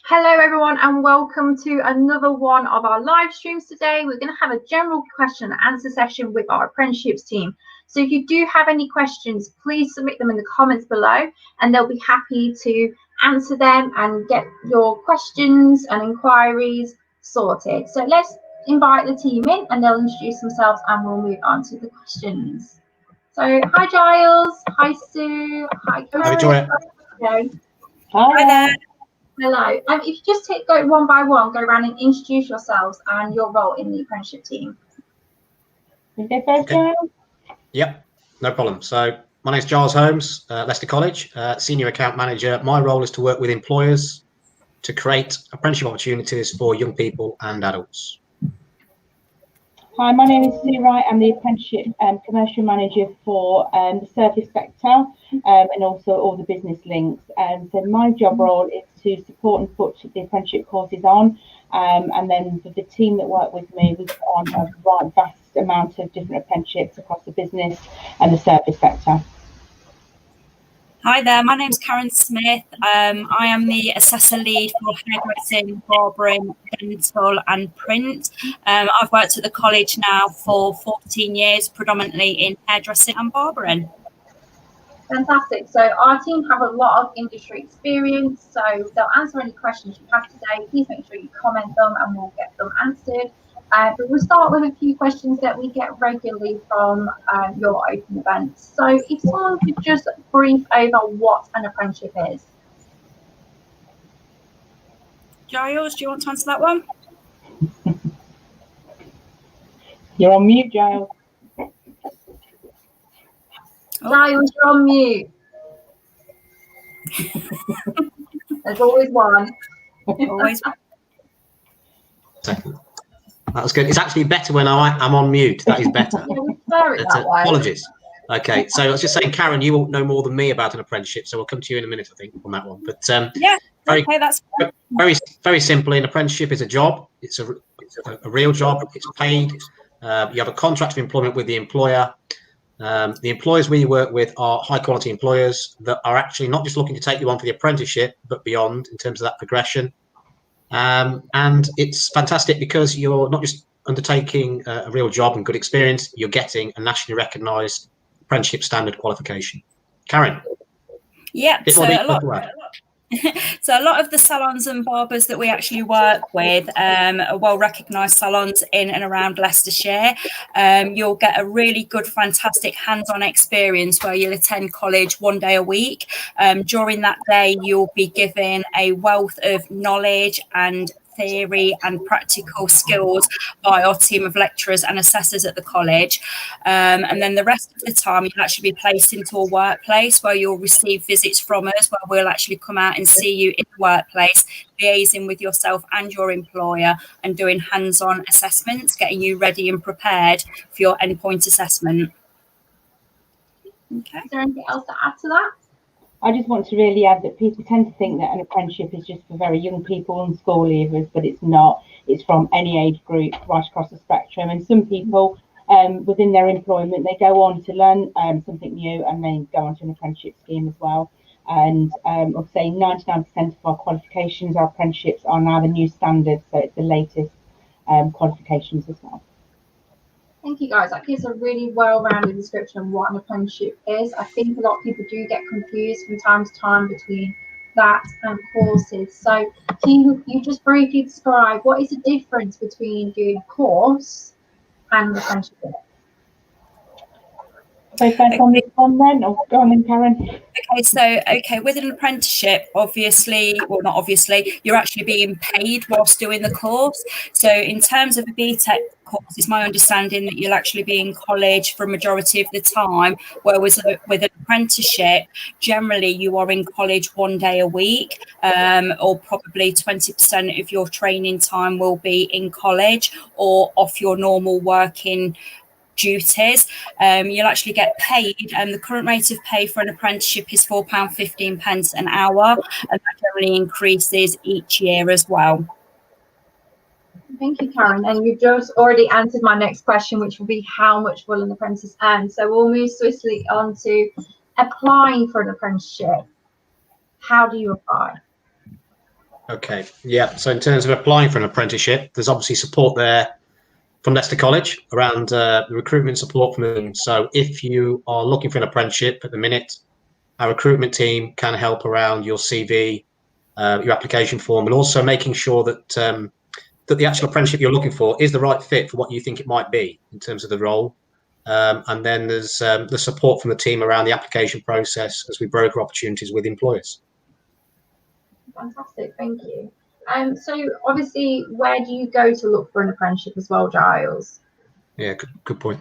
Hello everyone and welcome to another one of our live streams today. We're going to have a general question and answer session with our apprenticeships team. So if you do have any questions, please submit them in the comments below and they'll be happy to answer them and get your questions and inquiries sorted. So let's invite the team in and they'll introduce themselves and we'll move on to the questions. So hi Giles, hi Sue, hi Karen. Hi there. Hello. If you just go one by one, go around and introduce yourselves and your role in the apprenticeship team. Okay. Yep, no problem. So my name's Giles Holmes, Leicester College, Senior Account Manager. My role is to work with employers to create apprenticeship opportunities for young people and adults. Hi, my name is Sue Wright. I'm the Apprenticeship Commercial Manager for the service sector and also all the business links. So my job role is to support and put the apprenticeship courses on, and then for the team that work with me, we've got on a vast amount of different apprenticeships across the business and the service sector. Hi there, my name's Karen Smith. I am the Assessor Lead for Hairdressing, Barbering, Dental and Print. I've worked at the college now for 14 years, predominantly in hairdressing and barbering. Fantastic. So our team have a lot of industry experience, so they'll answer any questions you have today. Please make sure you comment them and we'll get them answered. But we'll start with a few questions that we get regularly from your open events. So if someone could just brief over what an apprenticeship is. Giles, do you want to answer that one? You're on mute, Giles. Giles, you're on mute. There's always one. Always one. Second. That was good. It's actually better when I'm on mute. That is better. Yeah, we prefer it that way. Apologies. Okay, so I was just saying, Karen, you will know more than me about an apprenticeship, so we'll come to you in a minute, I think, on that one. But yeah, okay, that's very, very simply, an apprenticeship is a job. It's a real job. It's paid. You have a contract of employment with the employer. The employers we work with are high-quality employers that are actually not just looking to take you on for the apprenticeship, but beyond in terms of that progression. And it's fantastic because you're not just undertaking a real job and good experience, you're getting a nationally recognised apprenticeship standard qualification. Karen? Yeah, so a lot of the salons and barbers that we actually work with are well-recognised salons in and around Leicestershire. You'll get a really good, fantastic hands-on experience where you'll attend college one day a week. During that day, you'll be given a wealth of knowledge and theory and practical skills by our team of lecturers and assessors at the college, and then the rest of the time you'll actually be placed into a workplace where you'll receive visits from us, where we'll actually come out and see you in the workplace, liaising with yourself and your employer and doing hands-on assessments, getting you ready and prepared for your endpoint assessment. Okay. Is there anything else to add to that? I just want to really add that people tend to think that an apprenticeship is just for very young people and school leavers, but it's not. It's from any age group right across the spectrum. And some people within their employment, they go on to learn something new and then go on to an apprenticeship scheme as well. And I'll say 99% of our qualifications, our apprenticeships are now the new standard. So it's the latest qualifications as well. Thank you, guys. That gives a really well-rounded description of what an apprenticeship is. I think a lot of people do get confused from time to time between that and courses. So can you just briefly describe what is the difference between doing a course and an apprenticeship? So first on this one then, or go on then, Karen. Okay, with an apprenticeship, not obviously, you're actually being paid whilst doing the course. So in terms of a BTEC course, it's my understanding that you'll actually be in college for a majority of the time, whereas with an apprenticeship, generally you are in college one day a week, or probably 20% of your training time will be in college or off your normal working duties. You'll actually get paid, and the current rate of pay for an apprenticeship is £4.15 an hour, and that generally increases each year as well. Thank you, Karen. And you've just already answered my next question, which will be how much will an apprentice earn? So we'll move swiftly on to applying for an apprenticeship. How do you apply? Okay, yeah. So in terms of applying for an apprenticeship, there's obviously support there from Leicester College around the recruitment support from them. So if you are looking for an apprenticeship at the minute, our recruitment team can help around your CV, your application form, and also making sure that that the actual apprenticeship you're looking for is the right fit for what you think it might be in terms of the role. And then there's the support from the team around the application process as we broker opportunities with employers. Fantastic, thank you. So obviously, where do you go to look for an apprenticeship as well, Giles? Yeah, good point.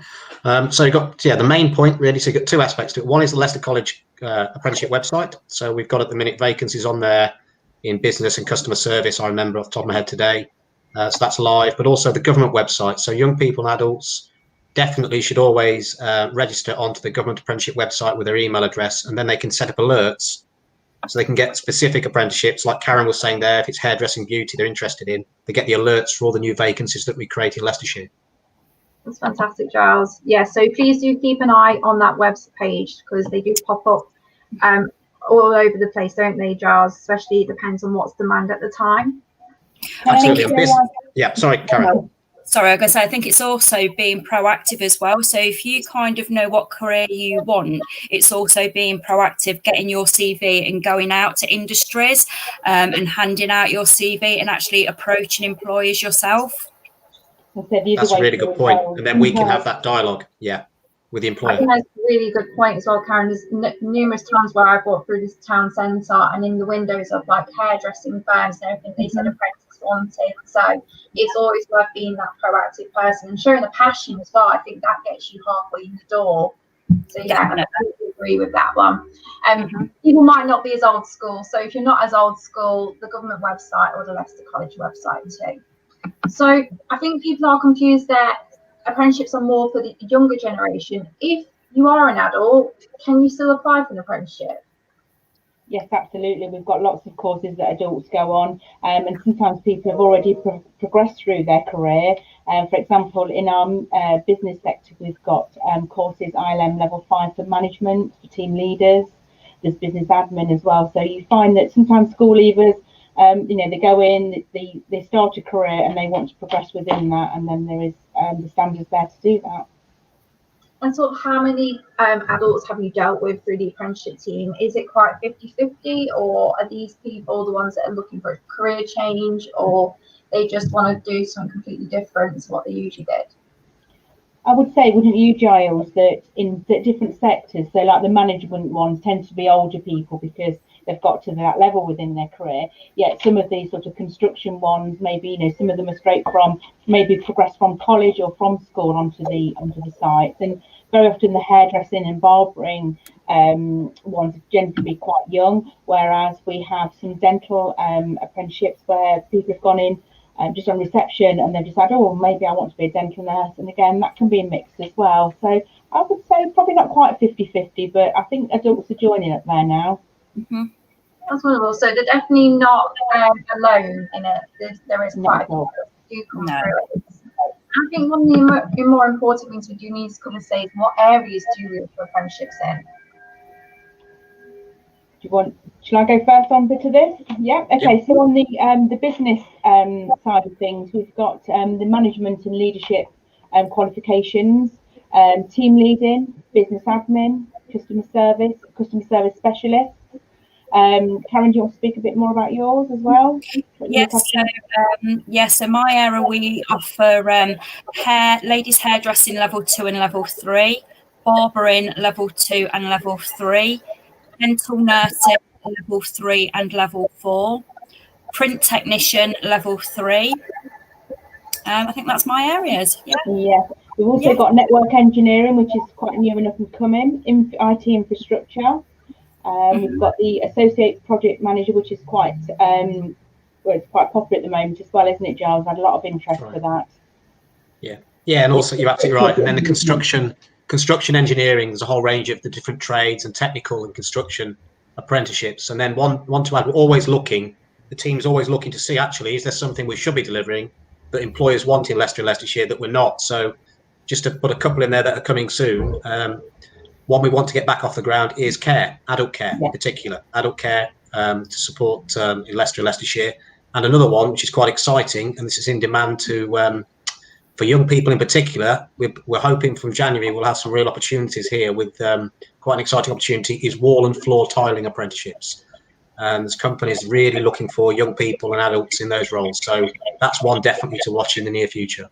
So you've got, the main point really, so you've got two aspects to it. One is the Leicester College apprenticeship website. So we've got at the minute vacancies on there in business and customer service, I remember off the top of my head today. So that's live, but also the government website. So young people and adults definitely should always register onto the government apprenticeship website with their email address, and then they can set up alerts so they can get specific apprenticeships. Like Karen was saying there, if it's hairdressing, beauty they're interested in, they get the alerts for all the new vacancies that we create in Leicestershire. That's fantastic, Giles. Yeah, so please do keep an eye on that website page because they do pop up all over the place, don't they, Giles? Especially it depends on what's demand at the time. Absolutely. Yeah, sorry, Karen. Sorry, I was going to say, I think it's also being proactive as well. So if you kind of know what career you want, it's also being proactive, getting your CV and going out to industries and handing out your CV and actually approaching employers yourself. That's a really good point. And then we can have that dialogue, with the employer. I think that's a really good point as well, Karen. There's numerous times where I've walked through this town centre and in the windows of like hairdressing firms and everything, they said apprentice wanted. So it's always worth being that proactive person and showing the passion as well. I think that gets you halfway in the door. So yeah, I completely agree with that one. People might not be as old school. So if you're not as old school, the government website or the Leicester College website too. So I think people are confused that apprenticeships are more for the younger generation. If you are an adult, can you still apply for an apprenticeship? Yes, absolutely. We've got lots of courses that adults go on, and sometimes people have already progressed through their career. For example, in our business sector, we've got courses ILM level 5 for management, for team leaders. There's business admin as well. So you find that sometimes school leavers, they go in, they start a career and they want to progress within that, and then there is the standards there to do that. And sort of how many adults have you dealt with through the apprenticeship team? Is it quite 50-50, or are these people the ones that are looking for a career change, or they just want to do something completely different to what they usually did? I would say, wouldn't you, Giles, that in the different sectors, so like the management ones tend to be older people because they've got to that level within their career. Yet some of these sort of construction ones, maybe, some of them are straight from, maybe progressed from college or from school onto the sites. And very often the hairdressing and barbering ones tend to be quite young, whereas we have some dental apprenticeships where people have gone in just on reception and they've decided, oh, maybe I want to be a dental nurse. And again, that can be a mix as well. So I would say probably not quite 50-50, but I think adults are joining up there now. Mm-hmm. That's wonderful. So they're definitely not alone in it. There is quite a few who do come through it. I think one of the more important things we do need to cover today is what areas do you look for apprenticeships in? Shall I go first on to this? Yeah. Okay. So on the business side of things, we've got the management and leadership qualifications, team leading, business admin, customer service specialist. Karen, do you want to speak a bit more about yours as well? Yes. So my area, we offer ladies hairdressing level 2 and level 3, barbering level 2 and level 3, dental nursing level 3 and level 4, print technician level 3. I think that's my areas. Yeah. We've also got network engineering, which is quite new and up and coming, IT infrastructure. We've got the associate project manager, which is quite it's quite popular at the moment as well, isn't it, Giles? I've had a lot of interest for that. Yeah, and also you're absolutely right. And then the construction engineering, there's a whole range of the different trades and technical and construction apprenticeships. And then one to add, the team's always looking to see, actually, is there something we should be delivering that employers want in Leicester and Leicestershire that we're not? So just to put a couple in there that are coming soon, one we want to get back off the ground is care, adult care in particular, adult care to support in Leicester and Leicestershire. And another one, which is quite exciting, and this is in demand to for young people in particular, we're hoping from January we'll have some real opportunities here with quite an exciting opportunity, is wall and floor tiling apprenticeships. And there's companies really looking for young people and adults in those roles. So that's one definitely to watch in the near future.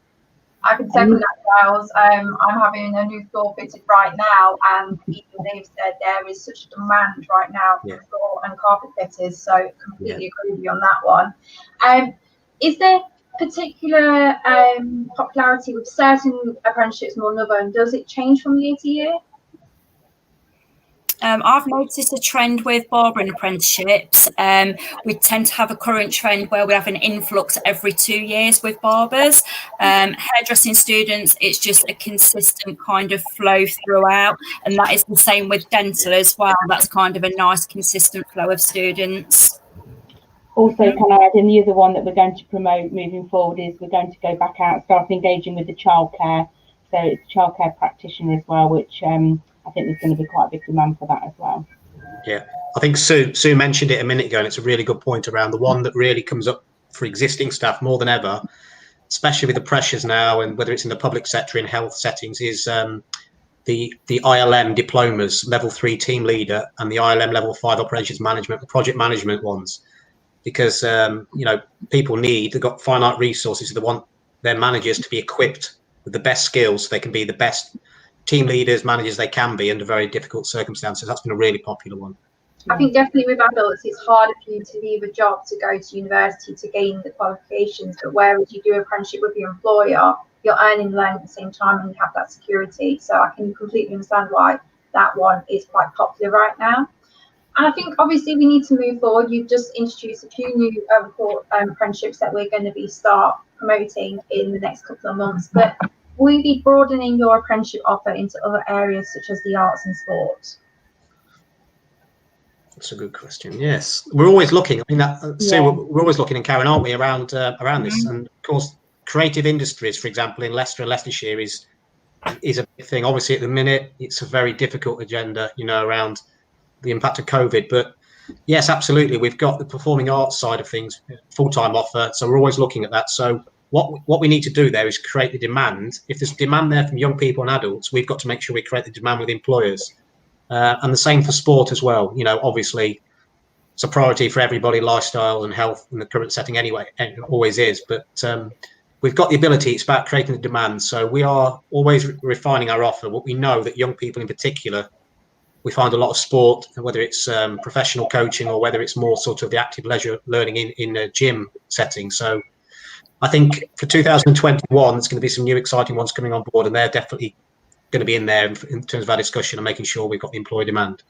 I can second that, Giles. I'm having a new floor fitted right now, and even they've said there is such a demand right now for floor and carpet fitters. So completely agree with you on that one. Is there particular popularity with certain apprenticeships more than other, and does it change from year to year? I've noticed a trend with barbering apprenticeships. We tend to have a current trend where we have an influx every 2 years with barbers. Hairdressing students, it's just a consistent kind of flow throughout, and that is the same with dental as well. That's kind of a nice consistent flow of students. Also, can I add in the other one that we're going to promote moving forward is we're going to go back out and start engaging with the childcare. So it's childcare practitioner as well, which I think there's going to be quite a big demand for that as well. Yeah, I think Sue mentioned it a minute ago, and it's a really good point around the one that really comes up for existing staff more than ever, especially with the pressures now, and whether it's in the public sector, in health settings, is the ILM diplomas, level 3 team leader, and the ILM level 5 operations management, the project management ones, because people they've got finite resources. They want their managers to be equipped with the best skills so they can be the best team leaders, managers they can be under very difficult circumstances. That's been a really popular one. I think definitely with adults, it's harder for you to leave a job to go to university to gain the qualifications, but whereas you do apprenticeship with your employer, you're earning and learning at the same time and you have that security. So I can completely understand why that one is quite popular right now. And I think obviously we need to move forward. You've just introduced a few new apprenticeships that we're going to start promoting in the next couple of months, but will you be broadening your apprenticeship offer into other areas such as the arts and sports? That's a good question. Yes, we're always looking. I mean, Sue, we're always looking, and Karen, aren't we, around this? And of course, creative industries, for example, in Leicester and Leicestershire is a big thing. Obviously, at the minute, it's a very difficult agenda, around the impact of COVID. But yes, absolutely, we've got the performing arts side of things, full-time offer. So we're always looking at that. So what we need to do there is create the demand. If there's demand there from young people and adults, we've got to make sure we create the demand with employers. And the same for sport as well. Obviously, it's a priority for everybody, lifestyle and health in the current setting anyway, and it always is. But we've got the ability. It's about creating the demand. So we are always refining our offer. What we know that young people in particular, we find a lot of sport, whether it's professional coaching or whether it's more sort of the active leisure learning in a gym setting. So I think for 2021, there's going to be some new exciting ones coming on board, and they're definitely going to be in there in terms of our discussion and making sure we've got the employer demand.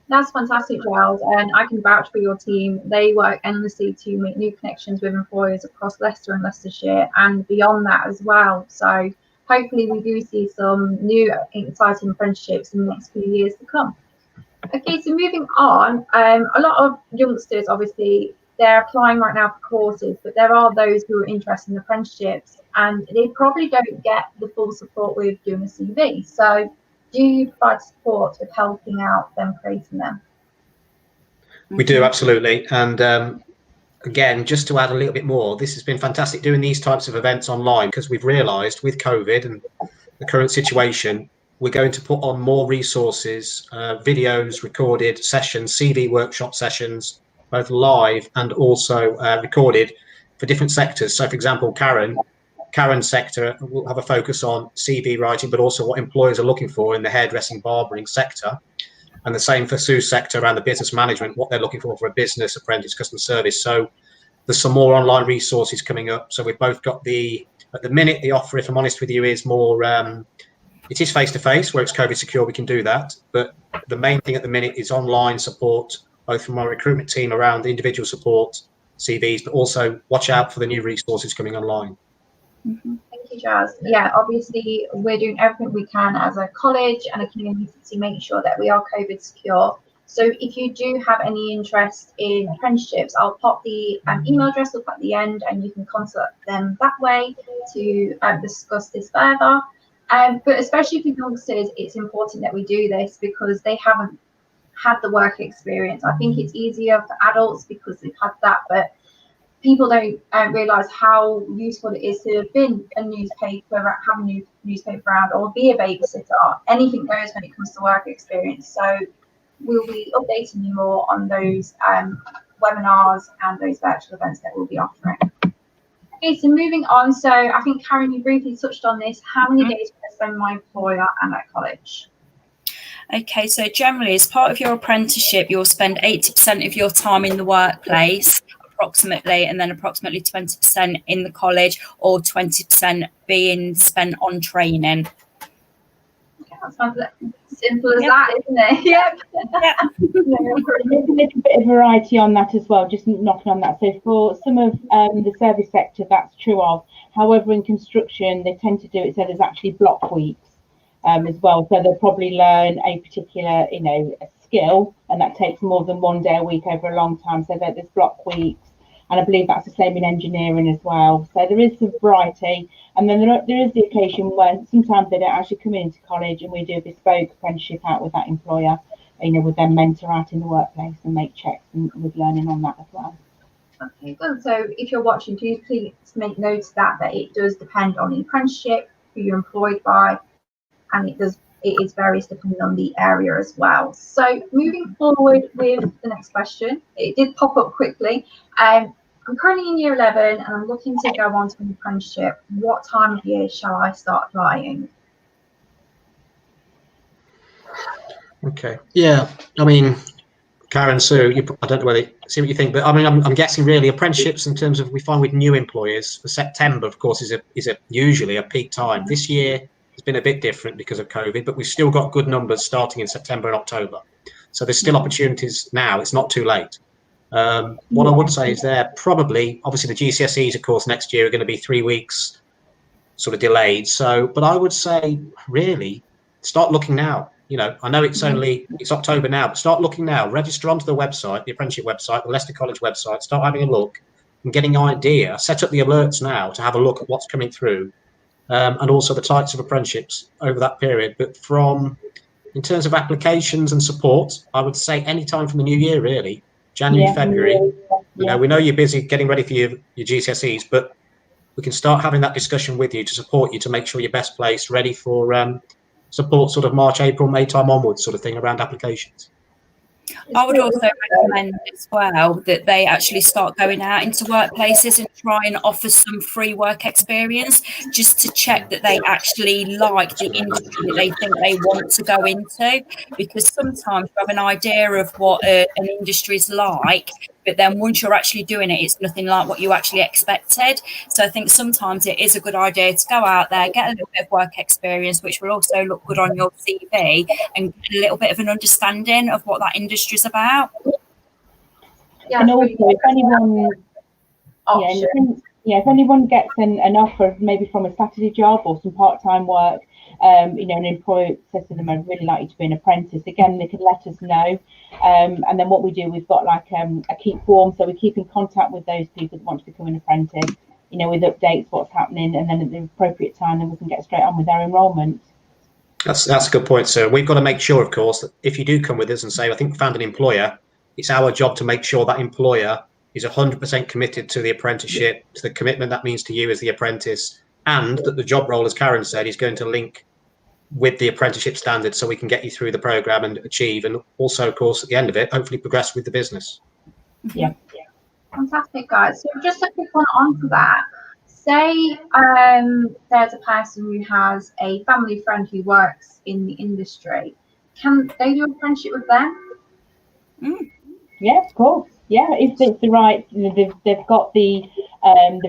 That's fantastic, Giles, and I can vouch for your team. They work endlessly to make new connections with employers across Leicester and Leicestershire and beyond that as well. So hopefully we do see some new exciting apprenticeships in the next few years to come. Okay, so moving on, a lot of youngsters, obviously, they're applying right now for courses, but there are those who are interested in apprenticeships and they probably don't get the full support with doing a CV. So do you provide support with helping out them creating them? We do, absolutely. And again, just to add a little bit more, this has been fantastic doing these types of events online, because we've realised with COVID and the current situation, we're going to put on more resources, videos, recorded sessions, CV workshop sessions, both live and also recorded for different sectors. So, for example, Karen's sector will have a focus on CV writing, but also what employers are looking for in the hairdressing, barbering sector. And the same for Sue's sector around the business management, what they're looking for a business, apprentice, customer service. So there's some more online resources coming up. So we've both got at the minute, the offer, if I'm honest with you, is more, it is face-to-face, where it's COVID secure, we can do that. But the main thing at the minute is online support, both from our recruitment team around the individual support, CVs, but also watch out for the new resources coming online. Thank you, Jazz. Yeah, obviously we're doing everything we can as a college and a community to make sure that we are COVID secure. So if you do have any interest in apprenticeships, I'll pop the email address up at the end and you can contact them that way to discuss this further. But especially for youngsters, it's important that we do this because they haven't had the work experience. I think it's easier for adults because they've had that, but people don't realise how useful it is to have been a newspaper, have a newspaper around, or be a babysitter. Anything goes when it comes to work experience. So we'll be updating you more on those webinars and those virtual events that we'll be offering. Okay, so moving on. So I think, Karen, you briefly touched on this. How many days will I spend with my employer and at college? Okay, so generally, as part of your apprenticeship, you'll spend 80% of your time in the workplace, approximately, and then approximately 20% in the college, or 20% being spent on training. Okay, that's simple as that, isn't it? Yep. There's a little bit of variety on that as well, just knocking on that. So for some of the service sector, that's true of. However, in construction, they tend to do it so there's actually block weeks as well. So they'll probably learn a particular, a skill, and that takes more than 1 day a week over a long time. So that there's block weeks. And I believe that's the same in engineering as well. So there is some variety. And then there is the occasion when sometimes they don't actually come into college, and we do a bespoke apprenticeship out with that employer, with their mentor out in the workplace and make checks and with learning on that as well. Okay, good. So if you're watching, please make note of that it does depend on the apprenticeship, who you're employed by, and it is various depending on the area as well. So moving forward with the next question, it did pop up quickly. I'm currently in year 11 and I'm looking to go on to an apprenticeship. What time of year shall I start applying? Okay. Yeah. I mean, Karen, Sue, I don't know whether see what you think, but I mean, I'm guessing really apprenticeships in terms of we find with new employers for September, of course, is usually a peak time. This year it's been a bit different because of COVID, but we've still got good numbers starting in September and October. So there's still opportunities now. It's not too late. What I would say is probably, obviously the GCSEs, of course, next year are going to be 3 weeks sort of delayed. So, but I would say really start looking now. I know it's October now, but start looking now. Register onto the website, the apprenticeship website, the Leicester College website. Start having a look and getting an idea. Set up the alerts now to have a look at what's coming through, and also the types of apprenticeships over that period. But in terms of applications and support, I would say any time from the new year, really. January, February. We know you're busy getting ready for your GCSEs, but we can start having that discussion with you to support you to make sure you're best placed, ready for support sort of March, April, May time onwards sort of thing around applications. I would also recommend as well that they actually start going out into workplaces and try and offer some free work experience, just to check that they actually like the industry that they think they want to go into. Because sometimes you have an idea of what an industry is like, but then once you're actually doing it, it's nothing like what you actually expected. So I think sometimes it is a good idea to go out there, get a little bit of work experience, which will also look good on your CV, and get a little bit of an understanding of what that industry is about. Yeah, and also if anyone, if anyone gets an offer maybe from a Saturday job or some part-time work, an employer says to them, I'd really like you to be an apprentice, again, they could let us know. And then what we do, we've got like a keep warm, so we keep in contact with those people that want to become an apprentice, with updates, what's happening, and then at the appropriate time, then we can get straight on with their enrolment. That's a good point, sir. We've got to make sure, of course, that if you do come with us and say, I think we found an employer, it's our job to make sure that employer is 100% committed to the apprenticeship, to the commitment that means to you as the apprentice, and that the job role, as Karen said, is going to link with the apprenticeship standards so we can get you through the programme and achieve, and also, of course, at the end of it, hopefully progress with the business. Yeah. Fantastic, guys. So just a quick one on for that. Say there's a person who has a family friend who works in the industry. Can they do an apprenticeship with them? Yeah, of course. Yeah, if it's the right, they've got the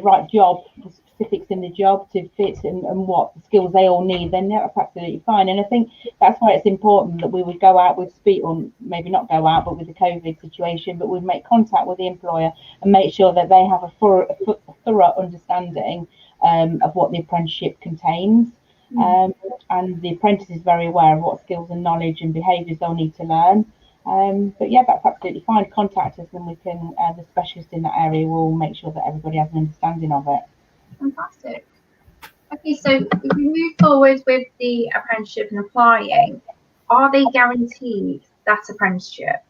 right job, the specifics in the job to fit and what skills they all need, then that's absolutely fine. And I think that's why it's important that we would go out with speed, or maybe not go out, but with the COVID situation, but we'd make contact with the employer and make sure that they have a thorough understanding of what the apprenticeship contains. And the apprentice is very aware of what skills and knowledge and behaviours they'll need to learn. But yeah, that's absolutely fine. Contact us and we can, the specialist in that area will make sure that everybody has an understanding of it. Fantastic. Okay, so if we move forward with the apprenticeship and applying, are they guaranteed that apprenticeship?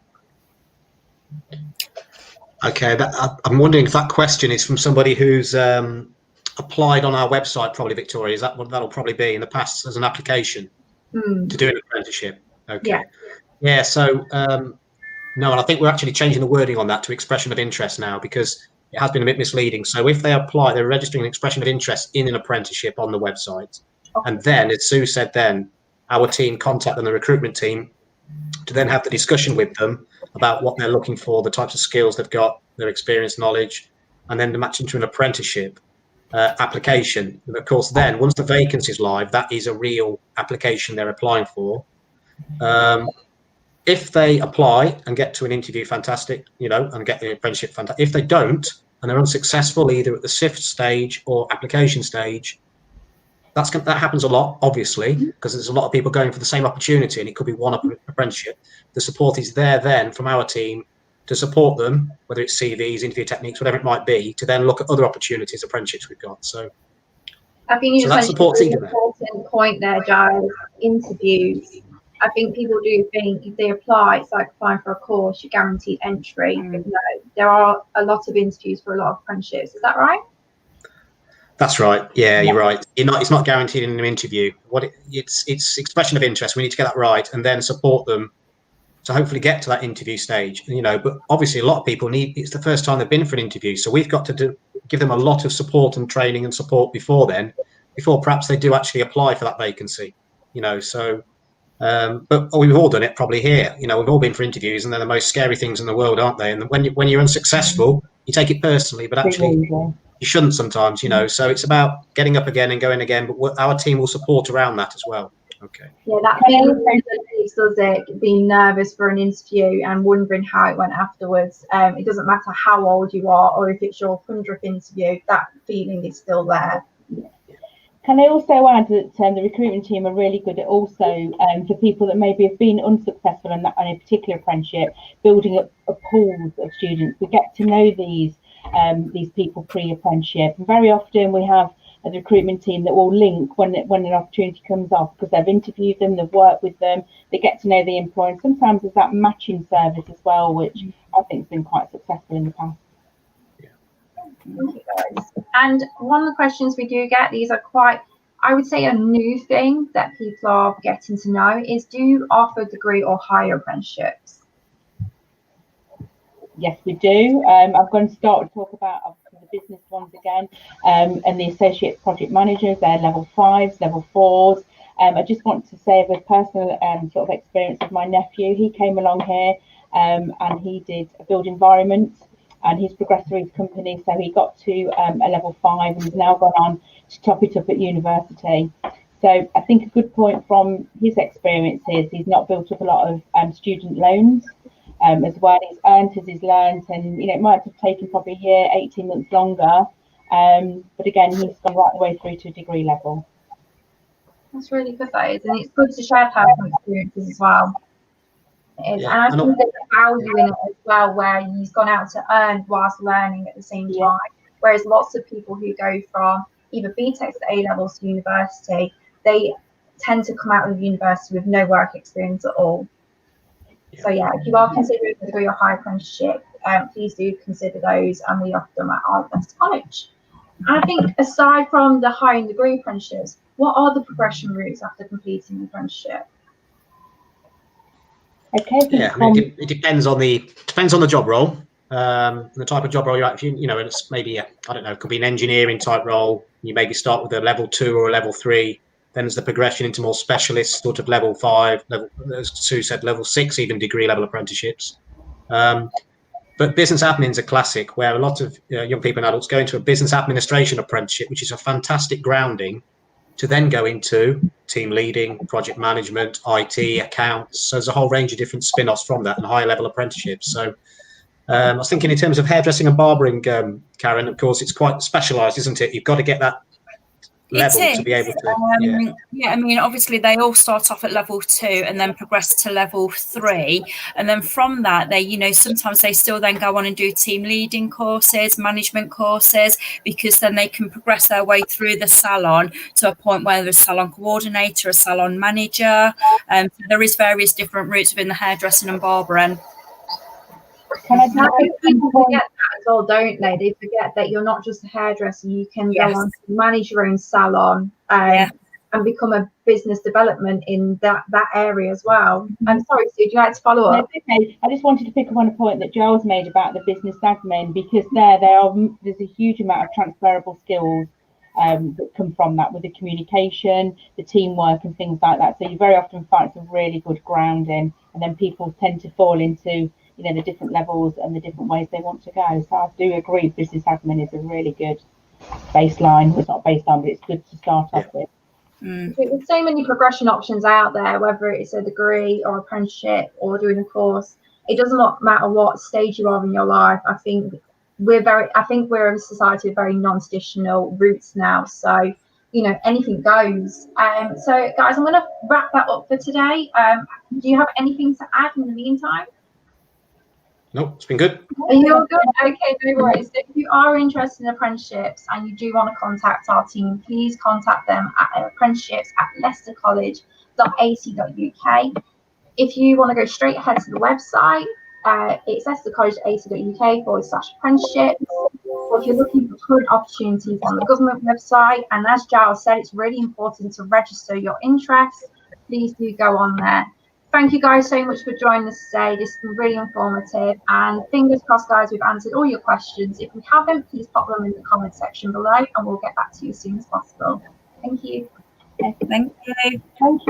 Okay, I'm wondering if that question is from somebody who's applied on our website, probably, Victoria. Is that what that'll probably be in the past as an application to do an apprenticeship? Okay. Yeah, so no, and I think we're actually changing the wording on that to expression of interest now, because it has been a bit misleading. So if they apply, they're registering an expression of interest in an apprenticeship on the website. And then, as Sue said, then our team contact them, the recruitment team, to then have the discussion with them about what they're looking for, the types of skills they've got, their experience, knowledge, and then to match into an apprenticeship application. And of course, then once the vacancy is live, that is a real application they're applying for. If they apply and get to an interview, fantastic, and get the apprenticeship, fantastic. If they don't, and they're unsuccessful either at the SIFT stage or application stage, that happens a lot, obviously, because there's a lot of people going for the same opportunity, and it could be one apprenticeship. The support is there then from our team to support them, whether it's CVs, interview techniques, whatever it might be, to then look at other opportunities, apprenticeships we've got. So I think you just mentioned an important point there, Giles. Interviews. I think people do think if they apply, it's like applying for a course, you're guaranteed entry. But no, there are a lot of interviews for a lot of apprenticeships. Is that right? That's right. Yeah, you're right. It's not guaranteed in an interview. It's expression of interest. We need to get that right, and then support them to hopefully get to that interview stage. But obviously, a lot of people it's the first time they've been for an interview, so we've got to give them a lot of support and training and support before perhaps they do actually apply for that vacancy. So. But we've all done it probably here. We've all been for interviews, and they're the most scary things in the world, aren't they? And when you're unsuccessful, you take it personally, but actually you shouldn't sometimes. So it's about getting up again and going again. But our team will support around that as well. Okay. Yeah, that feeling does it, being nervous for an interview and wondering how it went afterwards. It doesn't matter how old you are or if it's your 100th interview. That feeling is still there. Can I also add that the recruitment team are really good at also, for people that maybe have been unsuccessful on a particular apprenticeship, building up a pool of students. We get to know these people pre-apprenticeship, and very often we have a recruitment team that will link when an opportunity comes off, because they've interviewed them, they've worked with them, they get to know the employer, and sometimes there's that matching service as well, which I think has been quite successful in the past. Thank you, guys. And one of the questions we do get, these are quite, I would say, a new thing that people are getting to know, is do you offer degree or higher apprenticeships? Yes, we do. I'm going to start to talk about the business ones again, and the associate project managers, they're level 5s, level 4s. I just want to say, with personal sort of experience of my nephew, he came along here and he did a build environment, and he's progressed through his company, so he got to a level 5 and has now gone on to top it up at university. So I think a good point from his experience is he's not built up a lot of student loans as well. He's earned as he's learned, and it might have taken probably a year, 18 months longer, but again, he's gone right the way through to a degree level. That's really good, that is, and it's good to share personal experiences as well. And I think there's a value in it as well, where he's gone out to earn whilst learning at the same time. Whereas lots of people who go from either BTEC to A levels to university, they tend to come out of university with no work experience at all. So yeah, if you are considering a degree or higher apprenticeship, please do consider those, and we offer them at our best college. And I think aside from the higher degree apprenticeships, what are the progression routes after completing the apprenticeship? Okay. Yeah, I mean, it depends on the job role, the type of job role you're at. If it's maybe I don't know, it could be an engineering type role. You maybe start with a level 2 or a level 3. Then there's the progression into more specialist, sort of level 5, as Sue said, level 6, even degree level apprenticeships. But business admin is a classic, where a lot of young people and adults go into a business administration apprenticeship, which is a fantastic grounding to then go into team leading, project management, IT, accounts. So there's a whole range of different spin-offs from that and higher level apprenticeships. So I was thinking in terms of hairdressing and barbering, Karen, of course, it's quite specialised, isn't it? You've got to get that level to be able to. I mean, obviously they all start off at level 2 and then progress to level 3, and then from that they sometimes they still then go on and do team leading courses, management courses, because then they can progress their way through the salon to a point where there's a salon coordinator, a salon manager, and there is various different routes within the hairdressing and barbering. Can I I think people forget that as well, don't they? They forget that you're not just a hairdresser. You can go on to manage your own salon and become a business development in that area as well. I'm sorry, Sue, would you like to follow up? No, okay. I just wanted to pick up on a point that Giles made about the business admin, because there's a huge amount of transferable skills that come from that, with the communication, the teamwork and things like that. So you very often find some really good grounding, and then people tend to fall into the different levels and the different ways they want to go. So I do agree business admin is a really good baseline. It's not baseline, but it's good to start off with. There's so many progression options out there, whether it's a degree or apprenticeship or doing a course. It doesn't matter what stage you are in your life. I think we're a society of very non-traditional roots now. So anything goes. So guys, I'm going to wrap that up for today. Do you have anything to add in the meantime? Nope, it's been good. Are you all good? Okay, no worries. So if you are interested in apprenticeships and you do want to contact our team, please contact them at apprenticeships@leicestercollege.ac.uk. If you want to go straight ahead to the website, it's leicestercollege.ac.uk/apprenticeships. Or if you're looking for current opportunities on the government website, and as Giles said, it's really important to register your interest. Please do go on there. Thank you guys so much for joining us today. This has been really informative, and fingers crossed, guys, we've answered all your questions. If we haven't, please pop them in the comment section below and we'll get back to you as soon as possible. Thank you. Thank you. Thank you.